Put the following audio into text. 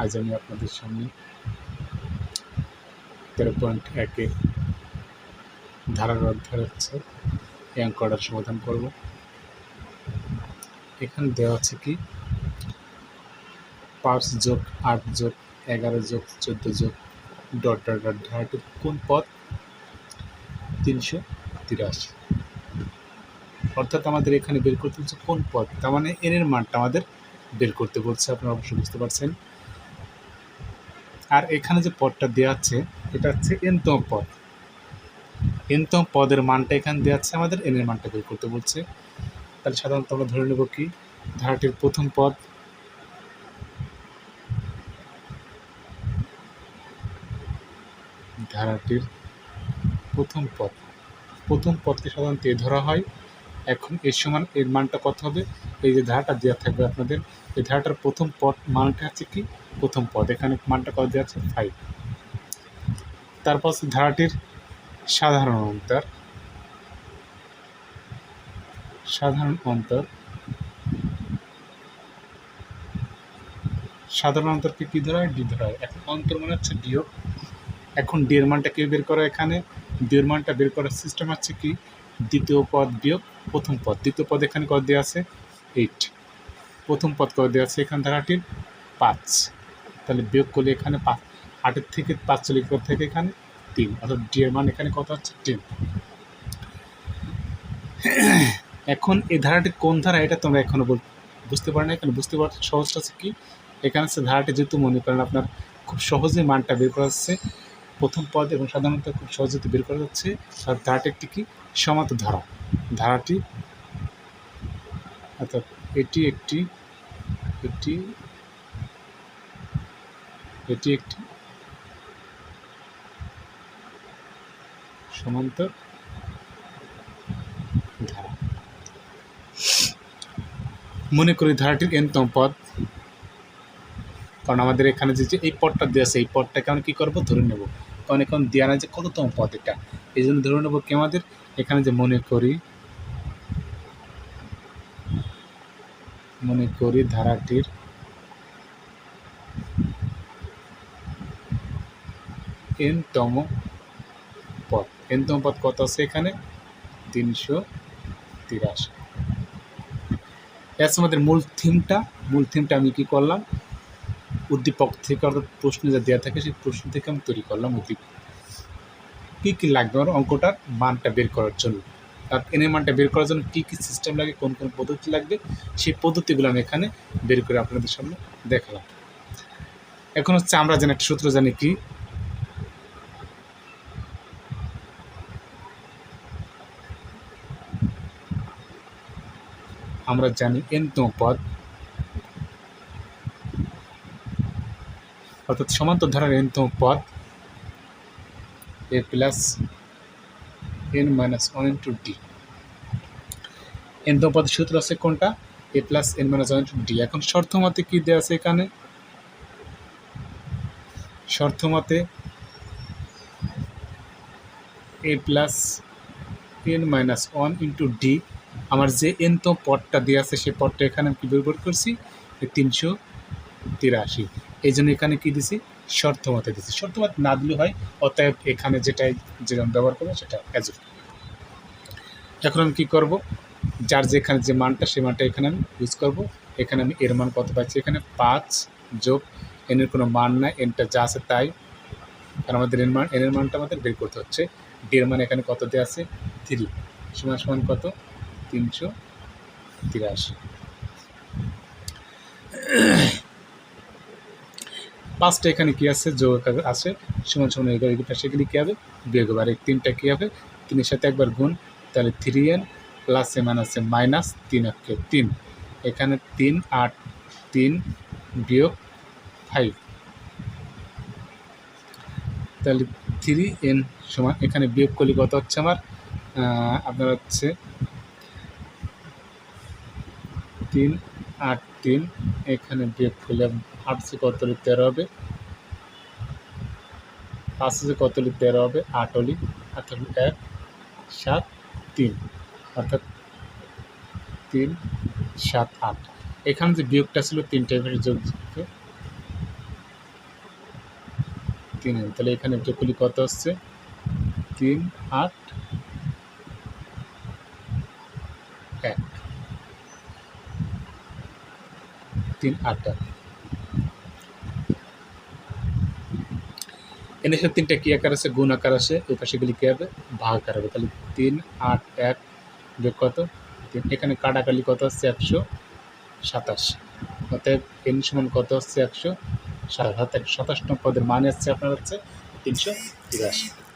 আজ আমি আপনাদের সামনে 13.1 ধারার অধ্যায় হচ্ছে এই অঙ্কটার সমাধান করব। এখানে দেওয়া আছে কি 5 যোগ 8 যোগ 11 যোগ 14 যোগ ডট ডট ডট ধারাটির কোন পদ 383, অর্থাৎ আমাদের এখানে বের করতে হচ্ছে কোন পদ, তার মানে এন এর মানটা আমাদের বের করতে বলছে। আপনারা অবশ্যই বুঝতে পারছেন। আর এখানে যে পদটা দেওয়া আছে এটা হচ্ছে এনতম পদ। এনতম পদের মানটা এখানে দেওয়া আছে, আমাদের এন এর মানটা বের করতে বলছে। তাহলে সাধারণত আমরা ধরে নেব কি ধারাটির প্রথম পদ প্রথম পদকে সাধারণত এ ধরা হয়। এখন এর সমান এর মানটা কত হবে, এই যে ধারাটা দেওয়া থাকবে আপনাদের, এই ধারাটার প্রথম পদ মানটা হচ্ছে কি প্রথম পদ, এখানে মানটা কত দেওয়া আছে 5। তারপর ধারাটির সাধারণ অন্তরকে কি ধরা হয়, ডি ধরা হয়। এখন অন্তর মানে হচ্ছে বিয়োগ। এখন ডি এর মানটা কি বের করা, এখানে ডি এর মানটা বের করার সিস্টেম হচ্ছে কি দ্বিতীয় পদ বিয়োগ প্রথম পদ। দ্বিতীয় পদ এখানে কত দেওয়া আছে 8, প্রথম পদ কত দেওয়া আছে এখানে ধারাটির 5, তাহলে বিয়োগ করলে এখানে 8 থেকে 5 চলে থেকে এখানে 3, অর্থাৎ ডি এর মান এখানে কত হচ্ছে 10। এখন এই ধারাটি কোন ধারা এটা তোমরা এখনো বুঝতে পারো না। এখানে বুঝতে পারছো সহজটা হচ্ছে কি, এখানে হচ্ছে ধারাটি যেহেতু মনে করেন আপনার খুব সহজেই মানটা বের করা যাচ্ছে, প্রথম পদ এবং সাধারণত খুব সহজে বের করা যাচ্ছে। আর ধারাটি একটি কি সমান্তর ধারাটি, অর্থাৎ এটি একটি সমান্তর ধারা। মনে করি ধারাটির এনতম পদ, কারণ আমাদের এখানে যে এই পদটা দেওয়া আছে এই পদটাকে আমরা কী করবো ধরে নেব, কারণ এখন দেওয়া না যে কততম পদ এটা, এই জন্য ধরে নেব কি আমাদের এখানে যে মনে করি ধারাটির এনতম পদ কত আছে এখানে 383। এর আমাদের মূল থিমটা আমি কি করলাম উদ্দীপক থেকে, অর্থাৎ প্রশ্ন যা দেওয়া থাকে সেই প্রশ্ন থেকে আমি তৈরি করলাম উদ্দীপক। কী লাগবে আমার অঙ্কটার মানটা বের করার জন্য, আর এনের মানটা বের করার জন্য কী সিস্টেম লাগে, কোন পদ্ধতি লাগবে, সেই পদ্ধতিগুলো আমি এখানে বের করে আপনাদের সামনে দেখালাম। এখন হচ্ছে আমরা যেন একটা সূত্র জানি কি, আমরা জানি এনতম পদ, অর্থাৎ সমান্তর ধারার এনতম পদ a plus n minus 1 into d. এনতম পদের সূত্র আছে কোনটা, a plus n minus 1 into d. এখন শর্ত মতে কী দেওয়া আছে এখানে, শর্ত মতে a plus n minus 1 into D, আমার যে এনতম পদটা দেওয়া আছে সেই পদটা এখানে আমি কী বের করছি 383। এই জন্য এখানে কী দিছি শর্ত মতে দিচ্ছি, শর্ত মতে না দিলে হয়, অতএব এখানে যেরকম ব্যবহার করবো সেটা অ্যাজ। এখন আমি কী করবো, যার যেখানে যে মানটা সেই মানটা এখানে আমি ইউজ করবো। এখানে আমি এর মান কত পাচ্ছি, এখানে 5 যোগ এনের কোনো মান নাই, এনটা যা আছে তাই, আর আমাদের এনের মানটা আমাদের বের করতে হচ্ছে। ডি এর মান এখানে কত দেওয়া আছে 3 সমান কত 383। 5টা এখানে কী আছে যোগ আছে, সমান এই সেগুলি কী হবে বিয়োগ হবে, আর এই 3টা কী হবে 3-এর সাথে একবার গুণ, তাহলে 3n প্লাস এ মান আছে মাইনাস 3 এখানে 3 8 3 বিয়োগ 5, তাহলে 3n সমান এখানে বিয়োগ করলে কত হচ্ছে আমার আপনার হচ্ছে 3 8 3, এখানে বিয়োগ করলে 8 से কত 13 হবে, 5 से কত 13 হবে 8 হলি, অর্থাৎ 1 7 3, অর্থাৎ 3 7 8। এখানে যে বিয়োগটা ছিল 3 টাইপের যোগ, 3n, তাহলে এখানে যোগফল কত হচ্ছে 3 8 1, 3 8 1। এর সাথে 3টা কি আকার আছে, গুণ আকার আছে, ওই পাশে গেলে কি হবে ভাগ আকার হবে। তাহলে 3 8 1 যোগ কত 3, এখানে কাটাকাটি কত হচ্ছে 127, অতএব n সমান কত হচ্ছে 127, অর্থাৎ 127 পদের মান হচ্ছে আপনার হচ্ছে 383।